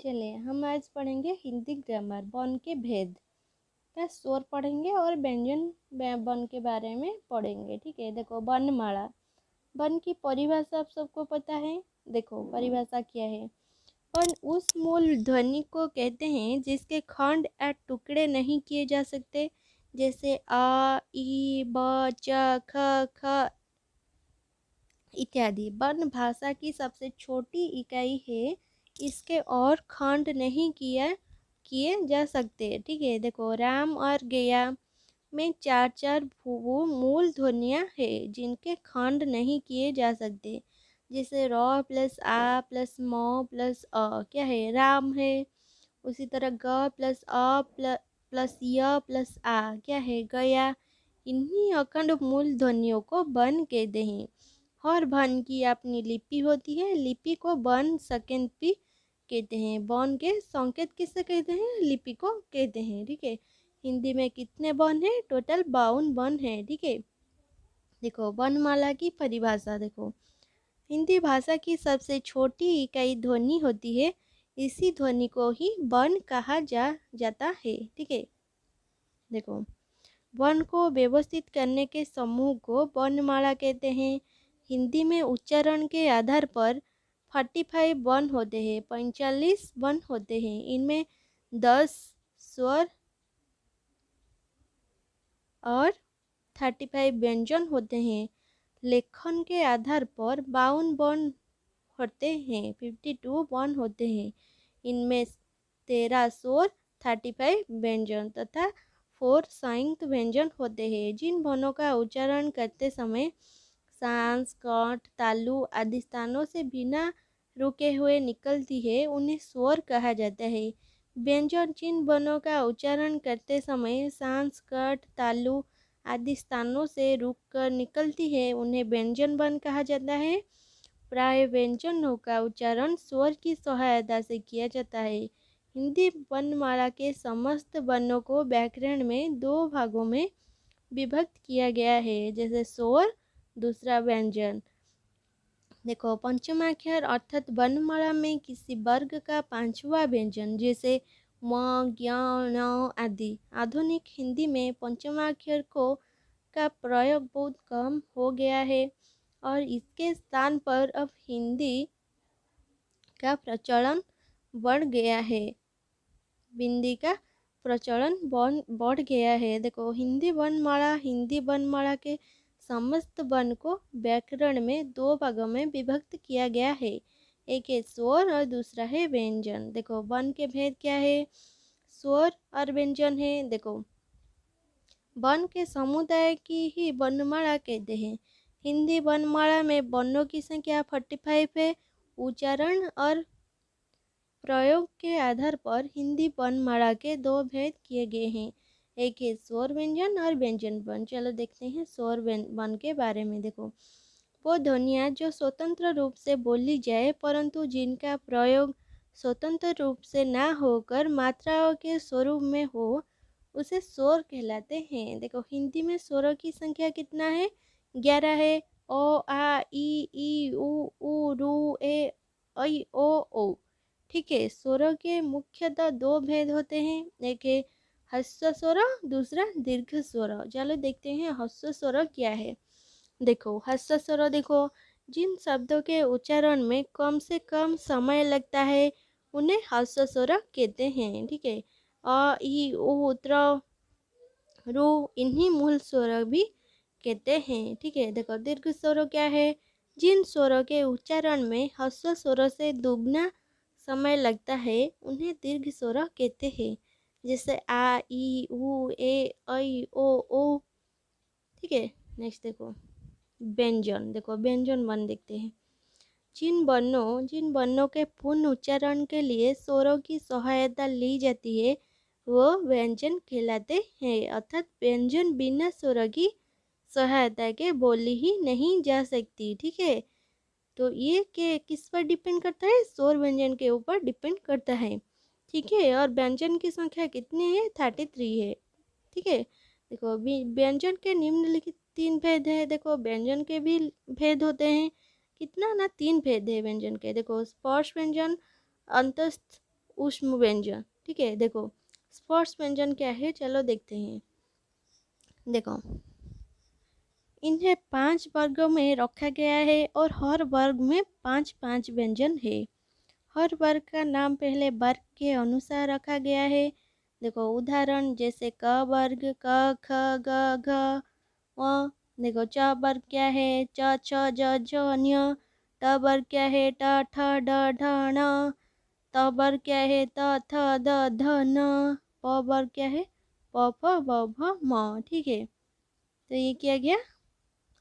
चलिए हम आज पढ़ेंगे हिंदी ग्रामर वन के भेद का स्वर पढ़ेंगे और व्यंजन वन के बारे में पढ़ेंगे। ठीक है, देखो वर्णमाला। वन की परिभाषा आप सबको पता है। देखो परिभाषा क्या है। वन उस मूल ध्वनि को कहते हैं जिसके खंड या टुकड़े नहीं किए जा सकते, जैसे आ ई ब च ख ख इत्यादि। वर्ण भाषा की सबसे छोटी इकाई है, इसके और खंड नहीं किए जा सकते। ठीक है, देखो राम और गया में चार चार वो मूल ध्वनियाँ हैं जिनके खंड नहीं किए जा सकते, जैसे र प्लस आ प्लस म प्लस अ क्या है, राम है। उसी तरह ग प्लस अ प्लस य प्लस आ क्या है, गया। इन्हीं अखंड मूल ध्वनियों को वर्ण कहते हैं। हर वर्ण की अपनी लिपि होती है, लिपि को वर्ण संकेत भी कहते हैं। वर्ण के संकेत किससे कहते हैं, लिपि को कहते हैं। ठीक है, हिंदी में कितने वर्ण हैं, टोटल 52 वर्ण है। ठीक है, देखो वर्णमाला की परिभाषा। देखो हिंदी भाषा की सबसे छोटी इकाई ध्वनि होती है, इसी ध्वनि को ही वर्ण कहा जाता है। ठीक है, देखो वर्ण को व्यवस्थित करने के समूह को वर्णमाला कहते हैं। हिंदी में उच्चारण के आधार पर 45 वर्ण होते हैं, 45 वर्ण होते हैं। इनमें 10 स्वर और 35 व्यंजन होते हैं। लेखन के आधार पर 52 वर्ण होते हैं, 52 वर्ण होते हैं। इनमें 13 स्वर, 35 व्यंजन तथा 4 संयुक्त व्यंजन होते हैं। जिन वर्णों का उच्चारण करते समय सांस, कंठ, तालु आदि स्थानों से बिना रुके हुए निकलती है, उन्हें स्वर कहा जाता है। व्यंजन जिन वर्णों का उच्चारण करते समय सांस, कंठ, तालु आदि स्थानों से रुककर निकलती है, उन्हें व्यंजन वर्ण कहा जाता है। प्राय व्यंजनों का उच्चारण स्वर की सहायता से किया जाता है। हिंदी वर्णमाला के समस्त वर्णों को व्याकरण में 2 भागों में विभक्त किया गया है, जैसे स्वर, दूसरा व्यंजन। देखो पंचमाक्षर अर्थात वर्णमाला में किसी वर्ग का 5वां व्यंजन, जैसे म, ज्ञ, ण आदि। आधुनिक हिंदी में पंचमाक्षर को का प्रयोग बहुत कम हो गया है और इसके स्थान पर अब हिंदी का प्रचलन बढ़ गया है। हिंदी का प्रचलन बढ़ गया है। देखो हिंदी वर्णमाला के समस्त वर्ण को व्याकरण में 2 भागों में विभक्त किया गया है, एक है स्वर और दूसरा है व्यंजन। देखो वर्ण के भेद क्या है, स्वर और व्यंजन है। देखो वर्ण के समुदाय की ही वर्णमाला कहते हैं। हिंदी वर्णमाला में वर्णों की संख्या 45 है। उच्चारण और प्रयोग के आधार पर हिंदी वर्णमाला के 2 भेद किए गए हैं, एक है स्वर व्यंजन और व्यंजन वर्ण। चलो देखते हैं स्वर वर्ण के बारे में। देखो वो ध्वनियाँ जो स्वतंत्र रूप से बोली जाए परंतु जिनका प्रयोग स्वतंत्र रूप से ना होकर मात्राओं के स्वरूप में हो, उसे स्वर कहलाते हैं। देखो हिंदी में स्वरों की संख्या कितना है, 11 है। ओ आ ई उ ऊ रू ए ऐ ओ ओ। ठीक है, स्वरों के मुख्यतः 2 भेद होते हैं, एक है ह्रस्व स्वर, दूसरा दीर्घ स्वर। चलो देखते हैं ह्रस्व स्वर क्या है। देखो ह्रस्व स्वर, देखो जिन शब्दों के उच्चारण में कम से कम समय लगता है उन्हें ह्रस्व स्वर कहते हैं। ठीक है, अ ई उ त्र रू इन्हीं मूल स्वर भी कहते हैं। ठीक है, देखो दीर्घ स्वर क्या है, जिन स्वरों के उच्चारण में ह्रस्व स्वर से दुगना समय लगता है उन्हें दीर्घ स्वर कहते हैं, जैसे आ ई उ ए ऐ ओ ओ। ठीक है, नेक्स्ट देखो व्यंजन। देखो व्यंजन वर्ण देखते हैं। जिन वर्णों के पूर्ण उच्चारण के लिए स्वरों की सहायता ली जाती है वो व्यंजन कहलाते हैं, अर्थात व्यंजन बिना स्वर की सहायता के बोली ही नहीं जा सकती। ठीक है, तो ये के किस पर डिपेंड करता है, स्वर व्यंजन के ऊपर डिपेंड करता है। ठीक है, और व्यंजन की संख्या कितनी है, 33 है। ठीक है, देखो व्यंजन के निम्नलिखित 3 भेद है। देखो व्यंजन के भी भेद होते हैं, कितना ना 3 भेद है व्यंजन के। देखो स्पर्श व्यंजन, अंतस्थ ऊष्म व्यंजन। ठीक है, देखो स्पर्श व्यंजन क्या है, चलो देखते हैं। देखो इन्हें 5 वर्गों में रखा गया है और हर वर्ग में 5-5 व्यंजन है। हर वर्ग का नाम पहले वर्ग के अनुसार रखा गया है। देखो उदाहरण जैसे क वर्ग क ख ग घ व। देखो च वर्ग क्या है, च छ ज झ ञ। ट वर्ग क्या है, ट ठ ड ढ ण। त वर्ग क्या है, त थ द ध न। प वर्ग क्या है, प फ ब भ म। ठीक है, तो ये किया गया,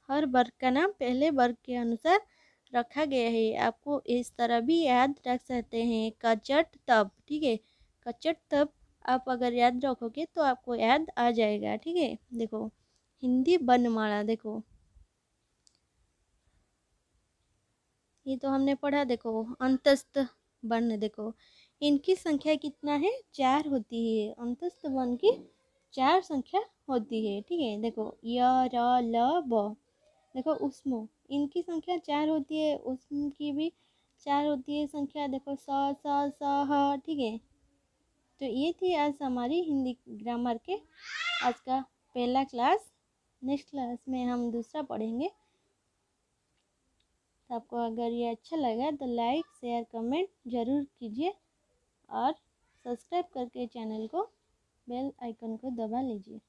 हर वर्ग का नाम पहले वर्ग के अनुसार रखा गया है। आपको इस तरह भी याद रख सकते हैं, कचट तब। ठीक है, कचट तब आप अगर याद रखोगे तो आपको याद आ जाएगा। ठीक है, देखो हिंदी वर्णमाला, देखो ये तो हमने पढ़ा। देखो अंतस्थ वर्ण, देखो इनकी संख्या कितना है, 4 होती है। अंतस्थ वर्ण की 4 संख्या होती है। ठीक है, देखो य र ल व। देखो उष्म, इनकी संख्या 4 होती है, उष्म की भी 4 होती है संख्या। देखो स स स ह। ठीक है, तो ये थी आज हमारी हिंदी ग्रामर के आज का पहला क्लास। नेक्स्ट क्लास में हम दूसरा पढ़ेंगे। तो आपको अगर ये अच्छा लगा तो लाइक शेयर कमेंट ज़रूर कीजिए और सब्सक्राइब करके चैनल को बेल आइकन को दबा लीजिए।